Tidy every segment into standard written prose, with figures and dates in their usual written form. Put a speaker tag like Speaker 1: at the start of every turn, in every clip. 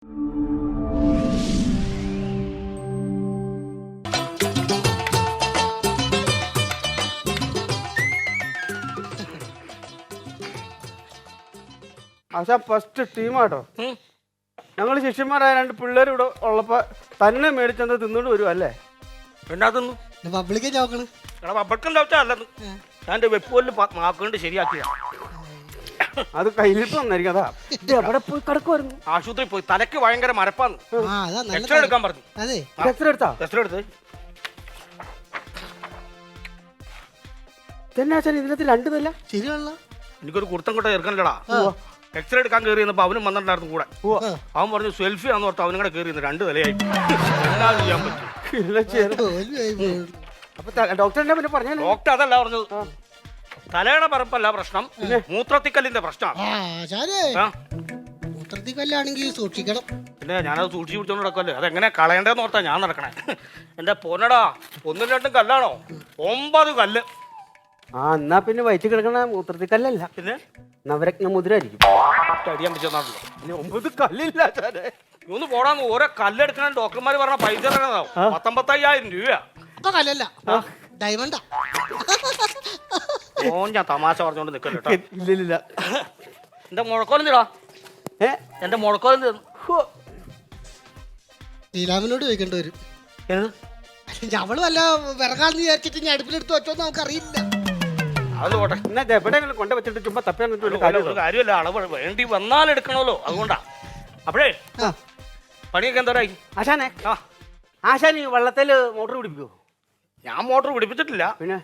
Speaker 1: ASHA first ടീമാട്ടോ. ഞങ്ങൾ ശിഷ്യന്മാരായ 2 പിള്ളേർ ഇവിടെ ഉള്ളപ്പോ തന്നെ മേടിച്ചെന്ന് തിന്നോണ്ട് വരും അല്ലേ?
Speaker 2: എന്നാ തിന്നു
Speaker 3: പബ്ലിക്കേ ചോക്കണ്
Speaker 2: പബ്ലിക്കും ചവച്ചല്ലെന്ന് ഞാൻ എൻ്റെ വെപ്പുകളിൽ മാക്കൊണ്ട് ശരിയാക്കിയ
Speaker 1: അത് കയ്യിലിട്ട് വന്നായിരിക്കും. അതാ എവിടെ പോയി കിടക്കുമായിരുന്നു?
Speaker 2: ആശുപത്രി പോയി തലയ്ക്ക് ഭയങ്കര മരപ്പാന്ന് എക്സ്റേ എടുക്കാൻ പറഞ്ഞു.
Speaker 1: എക്സ്റേ എടുത്താ?
Speaker 2: എക്സ്റേ എടുത്ത്
Speaker 1: തന്നെ ആശാൻ ഇതിനകത്ത് 2 തല്ല
Speaker 3: ശരിയാണല്ലോ.
Speaker 2: എനിക്കൊരു കുർത്തം കൊട്ട ചേർക്കണല്ലടാ. എക്സ്റേ എടുക്കാൻ കയറിയെന്നപ്പോ അവനും വന്നിട്ടുണ്ടായിരുന്നു കൂടെ. അവൻ പറഞ്ഞു സെൽഫി ആന്ന് ഓർത്ത് അവനും കൂടെ കയറിയെന്ന് 2 തലയായി. എന്നാ ചെയ്യാൻ പറ്റും?
Speaker 1: അപ്പൊ ഡോക്ടർ എന്നാ പിന്നെ പറഞ്ഞു?
Speaker 2: ഡോക്ടർ അതല്ല പറഞ്ഞത്, തലയുടെ പറപ്പല്ല പ്രശ്നം, മൂത്രത്തിക്കല്ലിന്റെ പ്രശ്നമാണ്.
Speaker 3: മൂത്രത്തിക്കല്ലാണെങ്കിൽ സൂക്ഷിക്കണം.
Speaker 2: പിന്നെ ഞാനത് സൂക്ഷിച്ച് പിടിച്ചോണ്ട് നടക്കല്ലേ, അതെങ്ങനെ കളയണ്ടേന്ന് ഓർത്താ ഞാൻ നടക്കണേ. എന്റെ പൊന്നടാ, 1 2 കല്ലാണോ? 9 കല്ല്.
Speaker 1: എന്നാ പിന്നെ വയറ്റി കിടക്കണ മൂത്രത്തിക്കല്ലല്ല,
Speaker 2: പിന്നെ
Speaker 1: നവരത്ന മുദ്ര ആയിരിക്കും.
Speaker 2: അടിയാൻ പറ്റുന്നാണല്ലോ.
Speaker 1: 9 കല്ലില്ല.
Speaker 2: ഒന്ന് പോടാന്ന്. ഓരോ കല്ലെടുക്കണ ഡോക്ടർമാര് പറഞ്ഞ പൈസ 19,000 രൂപ.
Speaker 3: കല്ലല്ല, ഡയമണ്ടാ.
Speaker 2: ഞാൻ തമാശ പറഞ്ഞോണ്ട് നിക്കല്ലോ.
Speaker 1: ഇല്ലില്ല.
Speaker 2: എന്റെ മുഴക്കോലും തീടാ. എന്റെ മുഴക്കോലും തീർന്നു.
Speaker 3: ശ്രീരാമനോട് ചോദിക്കേണ്ടി വരും. അവള് വല്ല വിറകാന്ന് വിചാരിച്ചിട്ട് ഞാൻ അടുപ്പിലെടുത്ത് വെച്ചോന്ന് നമുക്കറിയില്ല.
Speaker 2: അത് പോട്ടെ.
Speaker 1: എന്നാ എവിടെയെങ്കിലും കൊണ്ട് വെച്ചിട്ട് ചുമ്മാ തപ്പാൻ
Speaker 2: ഒരു കാര്യമല്ല, അളവ് വേണ്ടി വന്നാൽ എടുക്കണമല്ലോ, അതുകൊണ്ടാ. അപ്പോഴേ പണിയൊക്കെ എന്തോരായി?
Speaker 1: ആശാനെ, ആശാൻ ഈ വള്ളത്തില് മോട്ടർ പിടിപ്പിക്കോ?
Speaker 2: ഞാൻ മോട്ടോർ പിടിപ്പിച്ചിട്ടില്ല. പിന്നെ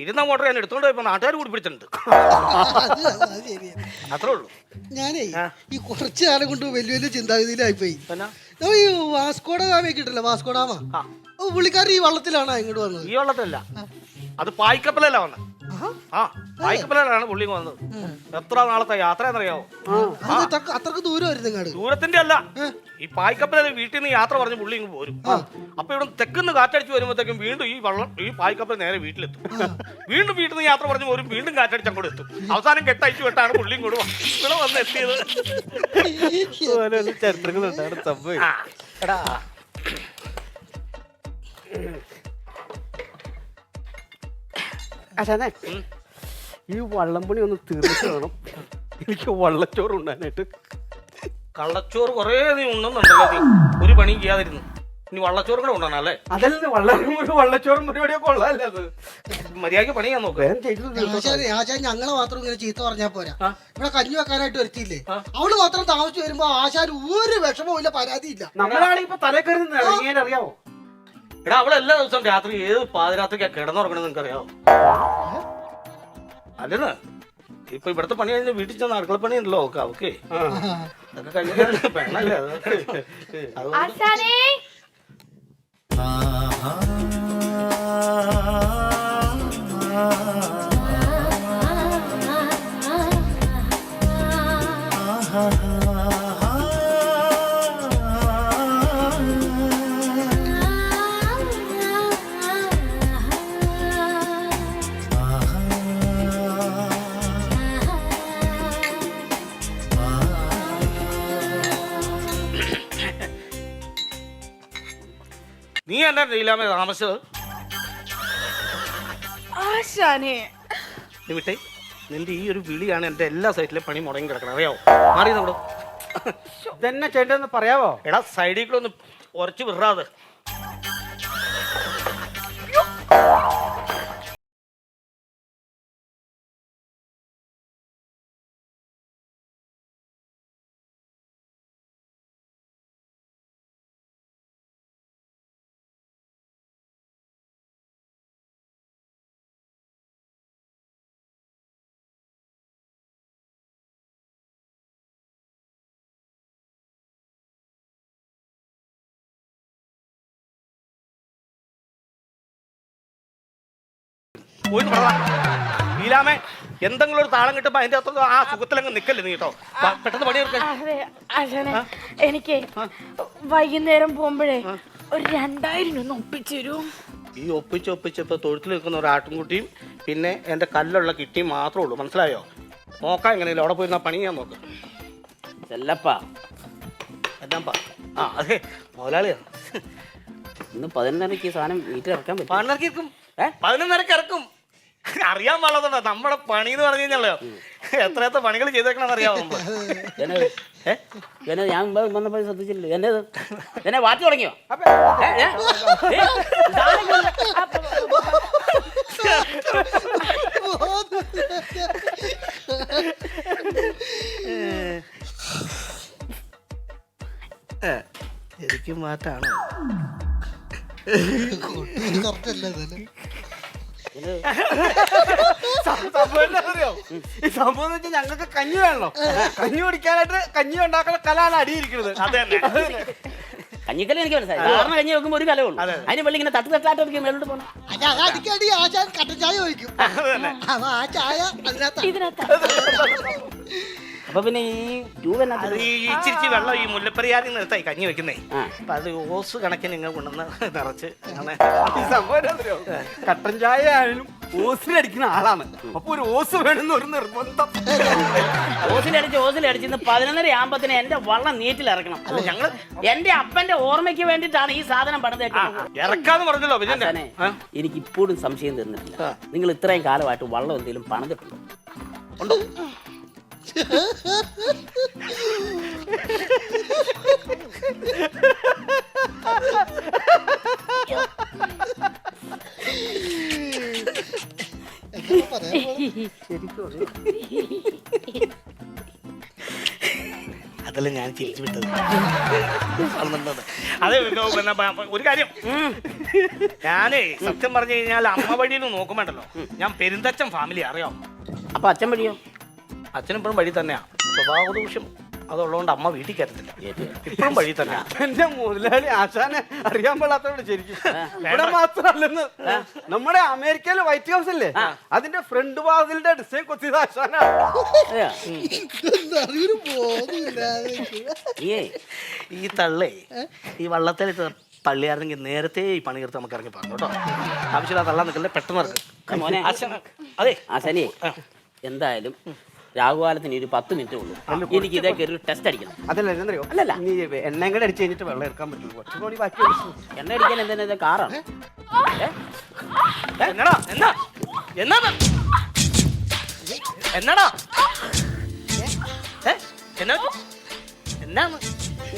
Speaker 2: ഇരുന്ന മോട്ടോർ ഞാൻ എടുത്തോണ്ട് പോയപ്പോ നാട്ടുകാർ പിടിപ്പിച്ചിട്ടുണ്ട്. അത്രേ ഉള്ളൂ.
Speaker 3: ഞാനേ ഈ കുറച്ച് കാലം കൊണ്ട് വലിയ വലിയ ചിന്താഗതിയിലായിപ്പോയി. ഈ വാസ്കോഡ ഗാമയൊക്കെ ഇട്ടല്ലോ, വാസ്കോഡാമ പുള്ളിക്കാരൻ ഈ വള്ളത്തിലാണോ ഇങ്ങോട്ട് വന്നത്?
Speaker 2: ഈ വള്ളത്തിലല്ല, അത് പായ്ക്കപ്പലല്ല വന്നത്. പായ്ക്കപ്പലാണ് പുള്ളി വന്നത്. എത്ര നാളത്തെ യാത്രയെന്നറിയാവോ?
Speaker 3: അത്രക്ക് ദൂരമായിരുന്നു ഇങ്ങോട്ട്.
Speaker 2: ദൂരത്തിന്റെ അല്ല, ഈ പായ്ക്കപ്പല വീട്ടിൽ നിന്ന് യാത്ര പറഞ്ഞ് പുള്ളി ഇങ്ങ് പോരും. അപ്പൊ ഇവിടെ തെക്കുന്ന് കാറ്റടിച്ച് വരുമ്പോഴത്തേക്കും വീണ്ടും ഈ പായ്ക്കപ്പല നേരെ വീട്ടിലെത്തും. വീണ്ടും വീട്ടിൽ നിന്ന് യാത്ര പറഞ്ഞ് പോരും, വീണ്ടും കാറ്റടിച്ച് അങ്ങോട്ട് എത്തും. അവസാനം കെട്ടയച്ചു വിട്ടാണ് പുള്ളിയും കൂടെ ഇവിടെ വന്ന് എത്തിയത്.
Speaker 1: ചരിത്രങ്ങളുണ്ടാണ് സംഭവം.
Speaker 2: എടാ
Speaker 1: ആശാനെ, ഈ വള്ളംപണി ഒന്ന് തീർന്നിട്ട് വേണം എനിക്ക് വള്ളച്ചോറ് ഉണ്ടാനായിട്ട്.
Speaker 2: കള്ളച്ചോറ് കുറേ നീ ഉണ്ടെന്നുണ്ടല്ലോ, നീ ഒരു പണിയും ചെയ്യാതിരുന്നു. ഇനി വള്ളച്ചോറും കൂടെ ഉണ്ടാണല്ലേ?
Speaker 1: അതല്ലേ വള്ളച്ചോറും പരിപാടിയൊക്കെ ഉള്ളതല്ലേ? അത്
Speaker 2: മര്യാദക്ക് പണി ചെയ്യാൻ നോക്കാം.
Speaker 3: ഞങ്ങളെ മാത്രം ഇങ്ങനെ ചീത്ത പറഞ്ഞാ പോരാ. ഇവിടെ കഞ്ഞി വെക്കാനായിട്ട് വരുത്തിയില്ലേ, അവള് മാത്രം താമസിച്ചു വരുമ്പോ ആശാൻ ഒരു വിഷമവും ഇല്ല, പരാതിയില്ല.
Speaker 1: നമ്മളാണെങ്കിൽ ഇപ്പൊ തലക്കറി അറിയാവോ?
Speaker 2: എടാ, അവളെ എല്ലാ ദിവസവും രാത്രി ഏത് പാതിരാത്രിക്കാ കിടന്നുറങ്ങണമെന്ന് നിനക്കറിയാവോ? അല്ലെന്ന് ഇപ്പൊ ഇവിടുത്തെ പണി കഴിഞ്ഞ വീട്ടിൽ ചെന്ന് അടുക്കള പണി ഉണ്ടല്ലോ അവക്ക്. അതൊക്കെ കഴിഞ്ഞ പെണ്ണല്ലേ അത്. നീ എന്നാ ലീലാമേ താമസിച്ചത്? നീ വിട്ടേ, നിന്റെ ഈ ഒരു വിളിയാണ് എന്റെ എല്ലാ സൈറ്റിലെ പണി മുടങ്ങി കിടക്കണം, അറിയാവോ? മാറി നമ്മള്
Speaker 1: ഇതെന്നെ ചെയ്യേണ്ടതെന്ന് പറയാവോ?
Speaker 2: എടാ, സൈഡിൽ കൂടെ ഒന്ന് ഉറച്ചു വിടാതെ. ലീലാമേ, എന്തെങ്കിലും ഒരു താളം കിട്ടുമ്പോ അതിന്റെ അത്ര ആ സുഖത്തിലങ്ങ് നിക്കല്ലേ നീ കേട്ടോ. പെട്ടെന്ന് പണി.
Speaker 4: എനിക്ക് വൈകുന്നേരം പോകുമ്പോഴേ ഒരു 2000 ഒന്ന് ഒപ്പിച്ചു തരൂ.
Speaker 2: ഈ ഒപ്പിച്ചപ്പോ തൊഴുത്തിൽ നിൽക്കുന്ന ഒരു ആട്ടുംകുട്ടിയും പിന്നെ എന്റെ കല്ലുള്ള കിട്ടിയും മാത്രമേ ഉള്ളൂ, മനസ്സിലായോ? നോക്കാം എങ്ങനെയല്ലോ അവിടെ പോയിരുന്ന പണി ചെയ്യാൻ നോക്ക്. ചെല്ലപ്പാ, ആ അതെ മുതലാളിയാണ്.
Speaker 5: ഇന്ന് 11:30 സാധനം വീട്ടിൽ ഇറക്കാൻ പറ്റും.
Speaker 2: 11:30 ഇറക്കും. 11:30 ഇറക്കും. അറിയാൻ പാടില്ല. നമ്മുടെ പണി എന്ന് പറഞ്ഞു കഴിഞ്ഞാലോ എത്ര പണികൾ ചെയ്തേക്കണെന്ന് അറിയാമോ നമ്മള്?
Speaker 5: എന്നത് എന്നെ ഞാൻ വന്നപ്പോൾ ശ്രദ്ധിച്ചില്ലല്ലോ. എന്നത് എന്നെ വാറ്റി തുടങ്ങിയോ?
Speaker 2: ശരിക്കും മാറ്റാണ്.
Speaker 1: ഈ സംഭവം എന്ന് വെച്ചാൽ ഞങ്ങൾക്ക് കഞ്ഞി വേണല്ലോ. കഞ്ഞി കുടിക്കാനായിട്ട് കഞ്ഞി ഉണ്ടാക്കുന്ന കലാണ് അടിയിരിക്കുന്നത്.
Speaker 2: അതെ തന്നെ.
Speaker 5: കഞ്ഞിക്കല എനിക്ക് മനസ്സിലായി. സാധാരണ കഞ്ഞി വെക്കുമ്പോൾ ഒരു കലവുള്ളൂ. അതിന് വെള്ളി ഇങ്ങനെ തട്ടായിട്ട് മേലോട്ട് പോകണം.
Speaker 3: അടിക്കടി ആശാൻ കട്ടൻ ചായ ഒഴിക്കും. ആ ചായ അതിനകത്ത്
Speaker 5: അപ്പൊ പിന്നെ ഈ ട്യൂബ്
Speaker 2: അത് ഈ ഇച്ചിരി വെള്ളം ഈ മുല്ലപ്പെരിയാറിൽ നിർത്തായി കഞ്ഞി വെക്കുന്നേ. അപ്പൊ അത് ഓസ് കണക്കിന് നിങ്ങൾ കൊണ്ടുവന്ന് നിറച്ച് അങ്ങനെ.
Speaker 1: ഈ സംഭവം എന്താ കട്ടൻ ചായ ആയാലും ഓസിലടിക്കുന്ന ആളാണ്. അപ്പൊ ഒരു ഓസ് വേണമെന്ന് ഒരു നിർബന്ധം.
Speaker 5: ഓസിലടിച്ച് ഇന്ന് 11:30 എന്റെ വള്ളം നീറ്റിൽ ഇറക്കണം.
Speaker 2: ഞങ്ങള്
Speaker 5: എന്റെ അപ്പന്റെ ഓർമ്മയ്ക്ക് വേണ്ടിയിട്ടാണ് ഈ സാധനം പണിതേക്കുന്നത്.
Speaker 2: ഇറക്കാന്ന് പറഞ്ഞല്ലോ.
Speaker 5: എനിക്ക് ഇപ്പോഴും സംശയം തന്നിട്ടില്ല. നിങ്ങൾ ഇത്രയും കാലമായിട്ട് വള്ളം എന്തെങ്കിലും പണിതിട്ടുണ്ടോ? ഉണ്ടോ?
Speaker 2: അതല്ല ഞാൻ ചിരിച്ചു വിട്ടത്. അതെ ഒരു കാര്യം, ഞാനേ സത്യം പറഞ്ഞു കഴിഞ്ഞാൽ അമ്മ വഴിയിൽ നോക്കുമ്പോണ്ടല്ലോ ഞാൻ പെരുന്തച്ചൻ ഫാമിലി അറിയാം.
Speaker 5: അപ്പൊ അച്ഛൻ വഴിയോ?
Speaker 2: അച്ഛനും ഇപ്പോഴും വഴി തന്നെയാ. സ്വഭാവ ദൂഷ്യം അതുള്ളതുകൊണ്ട് അമ്മ വീട്ടിൽ കയറത്തില്ല. ഇപ്പോഴും വഴി തന്നെയാ.
Speaker 1: എന്റെ മുതലാളി ആശാനെ അറിയാൻ പാടാത്തോണ്ട് ശരിക്കും ഇവിടെ മാത്രല്ലെന്ന് നമ്മുടെ അമേരിക്കയിലെ വൈറ്റ് ഹൗസ് അല്ലേ, അതിന്റെ ഫ്രണ്ട് വാതിലിന്റെ ഡിസൈൻ കൊത്തിയത് ആശാനാണ്.
Speaker 2: ഈ തള്ളേ ഈ വള്ളത്തിൽ തള്ളിയായിരുന്നെങ്കിൽ നേരത്തെ ഈ പണി തീർത്ത് നമുക്ക് ഇറങ്ങി പറഞ്ഞു കേട്ടോ. ആവശ്യമില്ല തള്ളാൻ നിൽക്കല്ലേ, പെട്ടെന്ന് ഇറങ്ങും. അതെ
Speaker 5: ആശാനെ, എന്തായാലും രാഹുകാലത്തിന് ഒരു 10 മിനിറ്റ് ഉള്ളൂ. എനിക്ക് ഇതേ കയറി ടെസ്റ്റ് അടിക്കണം.
Speaker 1: അതല്ല എന്നറിയോ,
Speaker 5: അല്ലല്ല
Speaker 1: നീ എണ്ണയും കൂടെ അടിച്ച് കഴിഞ്ഞിട്ട് വെള്ളം എടുക്കാൻ പറ്റുള്ളൂ. കുറച്ചും കൂടി ബാക്കി
Speaker 5: എണ്ണ അടിക്കാൻ എന്താ കാറാണ്?
Speaker 2: എന്നടാ എന്നാ എന്നാ എന്നാടാ എന്നാ എന്നാന്ന്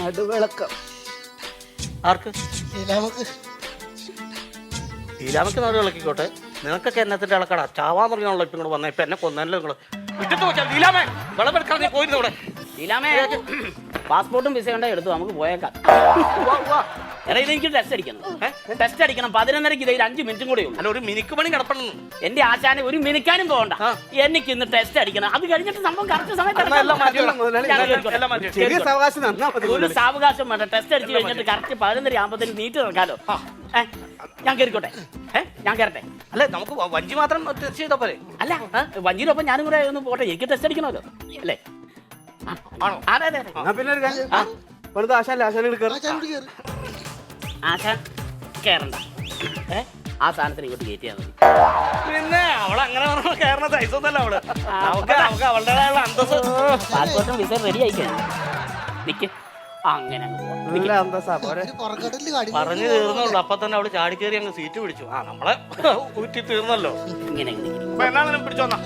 Speaker 1: നടുവിളക്കം
Speaker 2: ആർക്ക്? ഈലാമക്ക് നാട് ഇളക്കിക്കോട്ടെ. നിനക്കൊക്കെ എന്നത്തിന്റെ ഇളക്കടാ. ചാവാൻ പറഞ്ഞാണല്ലോ ഇപ്പം ഇങ്ങോട്ട് വന്നേ. ഇപ്പൊ എന്നെ കൊന്നല്ലോ നിങ്ങള്. ഇട്ടിട്ട് വെച്ചാൽ ലീലാമേ വെള്ളം എടുക്കാൻ നീ പോയിരുന്നു ഇവിടെ.
Speaker 5: ലീലാമേ പാസ്പോർട്ടും വിസ ഉണ്ടോ എടുത്തു, നമുക്ക് പോയേക്കാം. എടാ ഇത് എനിക്ക് ടെസ്റ്റ് അടിക്കണം. ടെസ്റ്റ് അടിക്കണം 11:30. ഇത് 5 മിനിറ്റും കൂടെ ഉള്ളൂ.
Speaker 2: അല്ല ഒരു മിനിക്ക് പണി കിടപ്പണെന്ന്.
Speaker 5: എന്റെ ആശാനെ ഒരു മിനിക്കാനും പോകണ്ട. എനിക്ക് ഇന്ന് ടെസ്റ്റ് അടിക്കണം. അത് കഴിഞ്ഞിട്ട് സംഭവം കറക്റ്റ് സമയത്ത്
Speaker 1: ചെറിയ സാവകാശം തന്നാ മതി.
Speaker 5: ഒരു സാവകാശം വേണ്ട. ടെസ്റ്റ് അടിച്ച് കഴിഞ്ഞിട്ട് കറക്റ്റ് 11:30 നീറ്റ് ഇറക്കാലോ. ഞാൻ കയറിക്കോട്ടെ? ഞാൻ കയറട്ടെ?
Speaker 2: അല്ല നമുക്ക് വഞ്ചി മാത്രം ടെസ്റ്റ് ചെയ്താ പോലെ.
Speaker 5: അല്ല വഞ്ചിയിലൊപ്പം ഞാനും കൂടെ ഒന്ന് പോട്ടെ. എനിക്ക് ടെസ്റ്റ് അടിക്കണമല്ലോ അല്ലേ?
Speaker 2: ആണോ?
Speaker 5: അതെ അതെ അതെ.
Speaker 1: പിന്നെ ഒരു കാര്യം, വെറുതെ ആശാൻ
Speaker 5: ആശാൻ കയറണ്ട. ആ സാധനത്തിന് ഇങ്ങോട്ട് കയറ്റിയാൽ മതി.
Speaker 2: പിന്നെ അവളങ്ങനെ കയറുന്ന സൈസൊന്നല്ല അവള്. നമുക്ക് അവളുടേതായുള്ള അന്തസ്.
Speaker 5: പാസ്പോർട്ടും വിസ റെഡി ആയി കഴിഞ്ഞു. നിക്ക് അങ്ങനെ
Speaker 2: പറഞ്ഞു തീർന്നുള്ളൂ. അപ്പൊ തന്നെ അവള് ചാടി കയറി അങ്ങ് സീറ്റ് പിടിച്ചു. ആ നമ്മളെ ഊറ്റി തീർന്നല്ലോ.
Speaker 5: ഇങ്ങനെ
Speaker 2: എന്നാലും പിടിച്ചോന്നാ.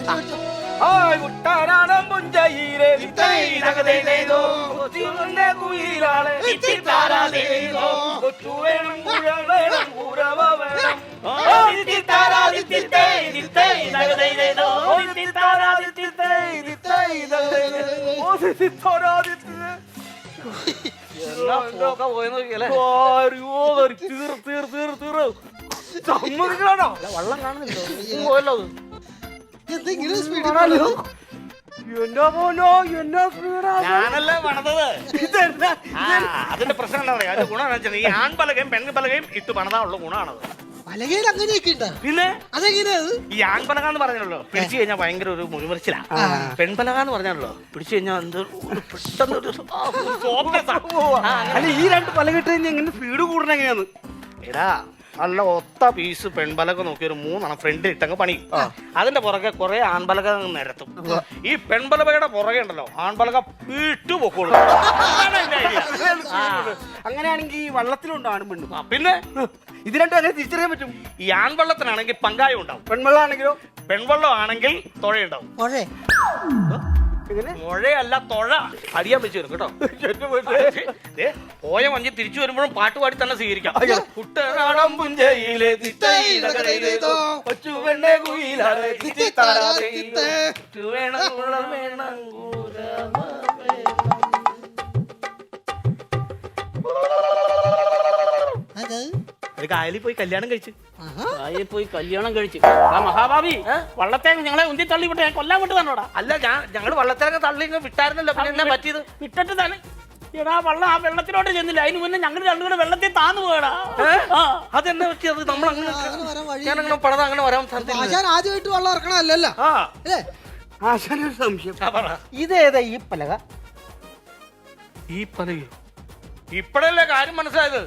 Speaker 2: വള്ളം കാണുന്നില്ലോ പോയല്ലോ. ഞാനല്ലേ പണിതത്. അതിന്റെ പ്രശ്നം എന്താ പറയാ, അതിന്റെ ഗുണം വെച്ചാൽ ഈ ആൺപലകയും പെൺപലകയും ഇട്ട് പണിതാനുള്ള ഗുണമാണത്. പിന്നെ ഈ ആൺപലക എന്ന് പറഞ്ഞല്ലോ പിടിച്ചു കഴിഞ്ഞാൽ ഭയങ്കര ഒരു മുഴുമറിച്ചിലാ. പെൺപലക എന്ന് പറഞ്ഞല്ലോ പിടിച്ചു കഴിഞ്ഞാൽ എന്ത് പെട്ടെന്ന്
Speaker 1: അല്ല ഈ രണ്ട് പലകിട്ട് കഴിഞ്ഞാൽ എങ്ങനെ സ്പീഡ് കൂടണ എങ്ങനെയാന്ന്?
Speaker 2: എടാ നല്ല ഒത്ത പീസ് പെൺപലക നോക്കി ഒരു 3 ഫ്രണ്ടിൽ ഇട്ടങ്ങ് പണി. അതിന്റെ പുറകെ കുറെ ആൺപലക നിരത്തും. ഈ പെൺപലകയുടെ പുറകെ ഉണ്ടല്ലോ ആൺപലക വീട്ടുപൊക്കോളൂ.
Speaker 1: അങ്ങനെയാണെങ്കിൽ ഈ വള്ളത്തിലുണ്ടോ ആണും പെണ്ണും?
Speaker 2: പിന്നെ
Speaker 1: ഇത് രണ്ടും അങ്ങനെ തിരിച്ചറിയാൻ പറ്റും.
Speaker 2: ഈ ആൺവള്ളത്തിനാണെങ്കിൽ പങ്കായം ഉണ്ടാവും,
Speaker 1: പെൺവെള്ളമാണെങ്കിലോ?
Speaker 2: പെൺവള്ളം ആണെങ്കിൽ തുഴയുണ്ടാവും.
Speaker 3: മോഴേ
Speaker 2: മുഴയല്ല തുഴ. അടിയാൻ വെച്ച് വരും കേട്ടോ. ദേ, പോയ വഞ്ചി തിരിച്ചു വരുമ്പോഴും പാട്ടുപാടി തന്നെ സ്വീകരിക്കാം. കുട്ടനാടൻ പുഞ്ചയിലെ
Speaker 3: തിത്തയിലകരയിലേതോ
Speaker 1: കൊച്ചുപെണ്ണെ കുയിലാളെ തിത്തിത്താരാതെ
Speaker 2: ഒരു കായലിൽ പോയി കല്യാണം കഴിച്ച്
Speaker 5: അതിൽ പോയി കല്യാണം കഴിച്ചു. മഹാഭാവി വള്ളത്തെ ഞങ്ങളെ ഉന്തി തള്ളി വിട്ട് ഞാൻ കൊല്ലാൻ വിട്ട് തന്നോടാ.
Speaker 2: അല്ല ഞങ്ങൾ വള്ളത്തിലൊക്കെ തള്ളി വിട്ടായിരുന്നല്ലോ. പിന്നെ എന്നാ പറ്റിയത്?
Speaker 5: വിട്ടിട്ട് തന്നെ എടാ വള്ളം ആ വെള്ളത്തിലോട്ട് ചെന്നില്ല. അതിന് മുന്നേ ഞങ്ങൾ രണ്ടുകൂടെ വെള്ളത്തിൽ താന്നു പോയടാ.
Speaker 2: അതെന്നാ പറ്റിയത്? നമ്മൾ അങ്ങനെ
Speaker 3: വരാൻ വഴി
Speaker 2: ഞാനങ്ങനെ പടത അങ്ങനെ വരാൻ സാധ്യത.
Speaker 3: ആശാൻ ആദ്യമായിട്ട് വെള്ളം ഇറക്കണല്ലോ
Speaker 2: ആ
Speaker 3: അല്ലേ?
Speaker 1: ആശാനൊരു സംശയം.
Speaker 2: പറ.
Speaker 1: ഇതേതാ ഈ പലക?
Speaker 2: ഈ പറയൂ, ഇപ്പഴല്ലേ കാര്യം മനസ്സിലായത്.